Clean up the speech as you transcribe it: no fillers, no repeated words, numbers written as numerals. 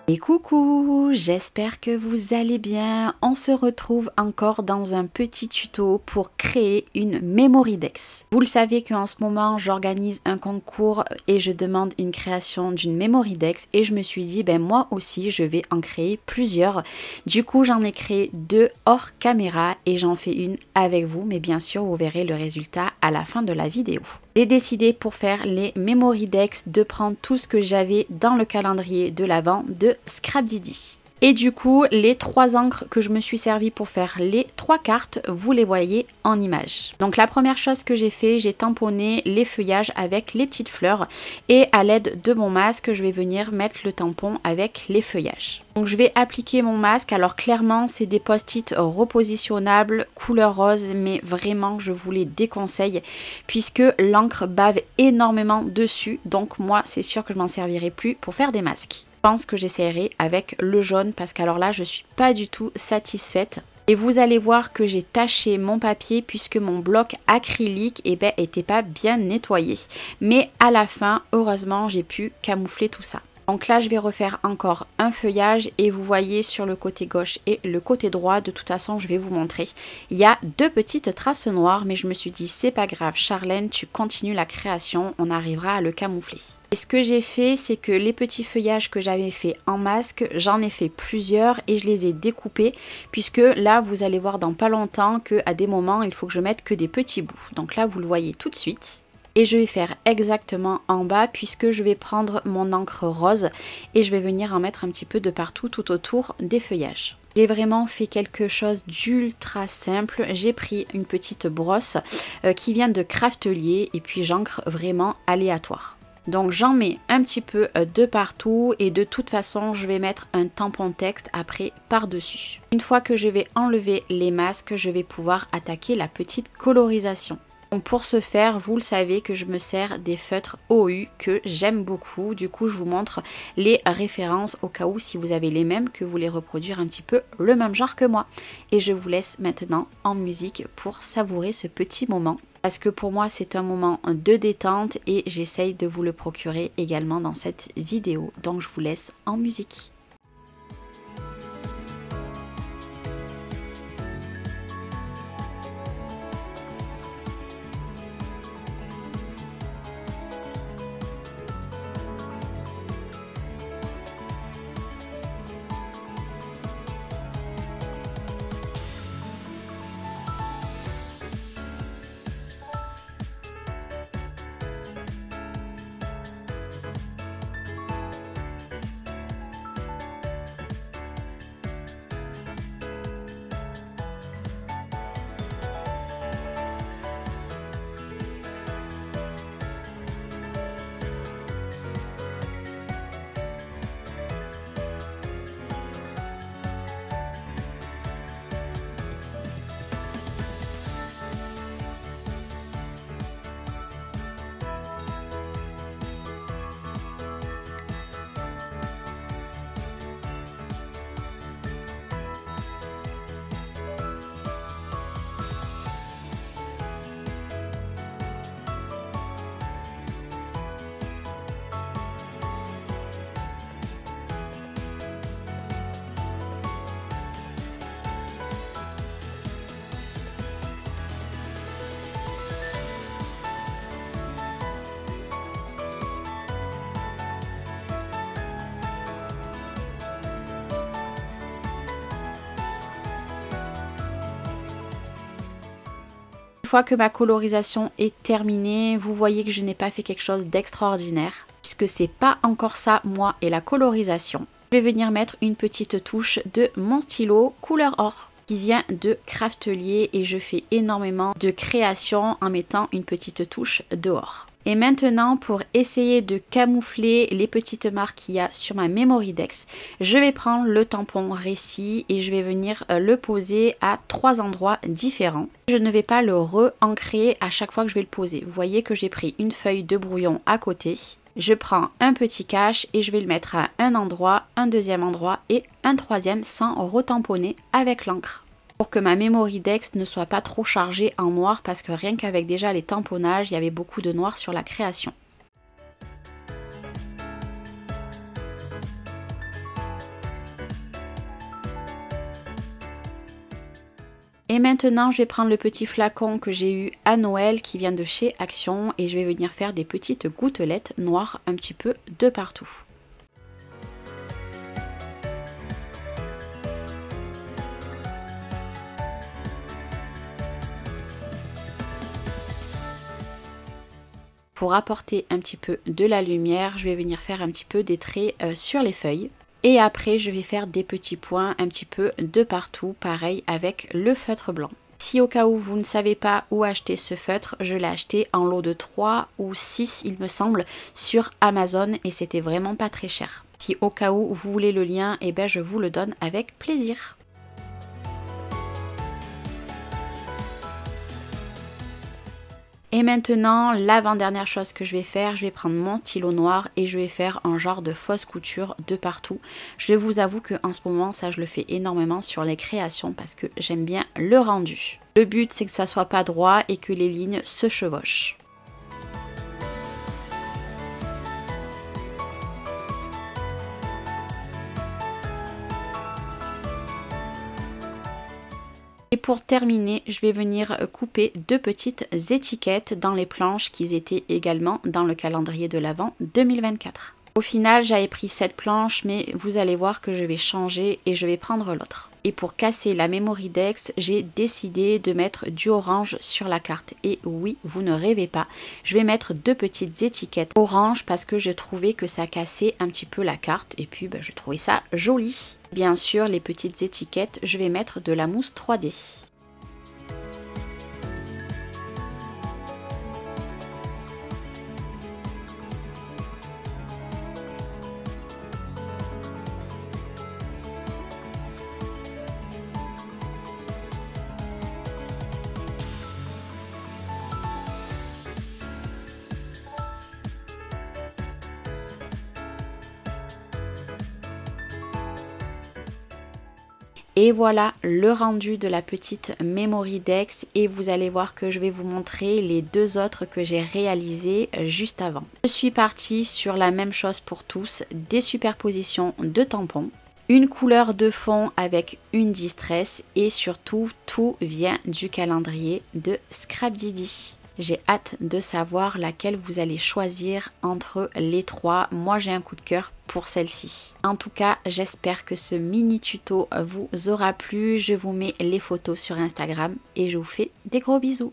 Et coucou, j'espère que vous allez bien. On se retrouve encore dans un petit tuto pour créer une Memoridex. Vous le savez qu'en ce moment, j'organise un concours et je demande une création d'une Memoridex et je me suis dit, ben moi aussi, je vais en créer plusieurs. Du coup, j'en ai créé deux hors caméra et j'en fais une avec vous, mais bien sûr, vous verrez le résultat à la fin de la vidéo. J'ai décidé pour faire les Memoridex de prendre tout ce que j'avais dans le calendrier de l'Avent de Scrapdiddy. Et du coup, les trois encres que je me suis servi pour faire les trois cartes, vous les voyez en image. Donc la première chose que j'ai fait, j'ai tamponné les feuillages avec les petites fleurs et à l'aide de mon masque, je vais venir mettre le tampon avec les feuillages. Donc je vais appliquer mon masque, alors clairement c'est des post-it repositionnables couleur rose, mais vraiment je vous les déconseille puisque l'encre bave énormément dessus, donc moi c'est sûr que je m'en servirai plus pour faire des masques. Je pense que j'essaierai avec le jaune parce qu'alors là je suis pas du tout satisfaite. Et vous allez voir que j'ai taché mon papier puisque mon bloc acrylique était pas bien nettoyé. Mais à la fin, heureusement, j'ai pu camoufler tout ça. Donc là, je vais refaire encore un feuillage et vous voyez sur le côté gauche et le côté droit, de toute façon, je vais vous montrer. Il y a deux petites traces noires, mais je me suis dit, c'est pas grave, Charlène, tu continues la création, on arrivera à le camoufler. Et ce que j'ai fait, c'est que les petits feuillages que j'avais fait en masque, j'en ai fait plusieurs et je les ai découpés, puisque là, vous allez voir dans pas longtemps qu'à des moments, il faut que je mette que des petits bouts. Donc là, vous le voyez tout de suite. Et je vais faire exactement en bas puisque je vais prendre mon encre rose et je vais venir en mettre un petit peu de partout tout autour des feuillages. J'ai vraiment fait quelque chose d'ultra simple. J'ai pris une petite brosse qui vient de Craftelier et puis j'encre vraiment aléatoire. Donc j'en mets un petit peu de partout et de toute façon je vais mettre un tampon texte après par-dessus. Une fois que je vais enlever les masques, je vais pouvoir attaquer la petite colorisation. Donc pour ce faire, vous le savez que je me sers des feutres OU que j'aime beaucoup. Du coup, je vous montre les références au cas où si vous avez les mêmes, que vous voulez reproduire un petit peu le même genre que moi. Et je vous laisse maintenant en musique pour savourer ce petit moment. Parce que pour moi, c'est un moment de détente et j'essaye de vous le procurer également dans cette vidéo. Donc je vous laisse en musique. Une fois que ma colorisation est terminée, vous voyez que je n'ai pas fait quelque chose d'extraordinaire, puisque c'est pas encore ça, moi et la colorisation. Je vais venir mettre une petite touche de mon stylo couleur or, qui vient de Craftelier et je fais énormément de création en mettant une petite touche dehors. Et maintenant, pour essayer de camoufler les petites marques qu'il y a sur ma Memoridex, je vais prendre le tampon Récit et je vais venir le poser à 3 endroits différents. Je ne vais pas le re-ancrer à chaque fois que je vais le poser. Vous voyez que j'ai pris une feuille de brouillon à côté. Je prends un petit cache et je vais le mettre à un endroit, un deuxième endroit et un troisième sans retamponner avec l'encre. Pour que ma Memoridex ne soit pas trop chargée en noir parce que rien qu'avec déjà les tamponnages, il y avait beaucoup de noir sur la création. Et maintenant, je vais prendre le petit flacon que j'ai eu à Noël qui vient de chez Action et je vais venir faire des petites gouttelettes noires un petit peu de partout. Pour apporter un petit peu de la lumière, je vais venir faire un petit peu des traits sur les feuilles. Et après, je vais faire des petits points un petit peu de partout, pareil avec le feutre blanc. Si au cas où vous ne savez pas où acheter ce feutre, je l'ai acheté en lot de 3 ou 6 il me semble sur Amazon et c'était vraiment pas très cher. Si au cas où vous voulez le lien, eh ben je vous le donne avec plaisir. Et maintenant, l'avant-dernière chose que je vais faire, je vais prendre mon stylo noir et je vais faire un genre de fausse couture de partout. Je vous avoue qu'en ce moment, ça je le fais énormément sur les créations parce que j'aime bien le rendu. Le but, c'est que ça soit pas droit et que les lignes se chevauchent. Et pour terminer, je vais venir couper 2 petites étiquettes dans les planches qui étaient également dans le calendrier de l'Avent 2024. Au final, j'avais pris cette planche, mais vous allez voir que je vais changer et je vais prendre l'autre. Et pour casser la Memory-Dex, j'ai décidé de mettre du orange sur la carte. Et oui, vous ne rêvez pas, je vais mettre 2 petites étiquettes orange parce que je trouvais que ça cassait un petit peu la carte. Et puis, je trouvais ça joli. Bien sûr, les petites étiquettes, je vais mettre de la mousse 3D. Et voilà le rendu de la petite Memory-Dex et vous allez voir que je vais vous montrer les 2 autres que j'ai réalisés juste avant. Je suis partie sur la même chose pour tous, des superpositions de tampons, une couleur de fond avec une distress et surtout tout vient du calendrier de Scrapdiddy. J'ai hâte de savoir laquelle vous allez choisir entre les 3. Moi, j'ai un coup de cœur pour celle-ci. En tout cas, j'espère que ce mini tuto vous aura plu. Je vous mets les photos sur Instagram et je vous fais des gros bisous.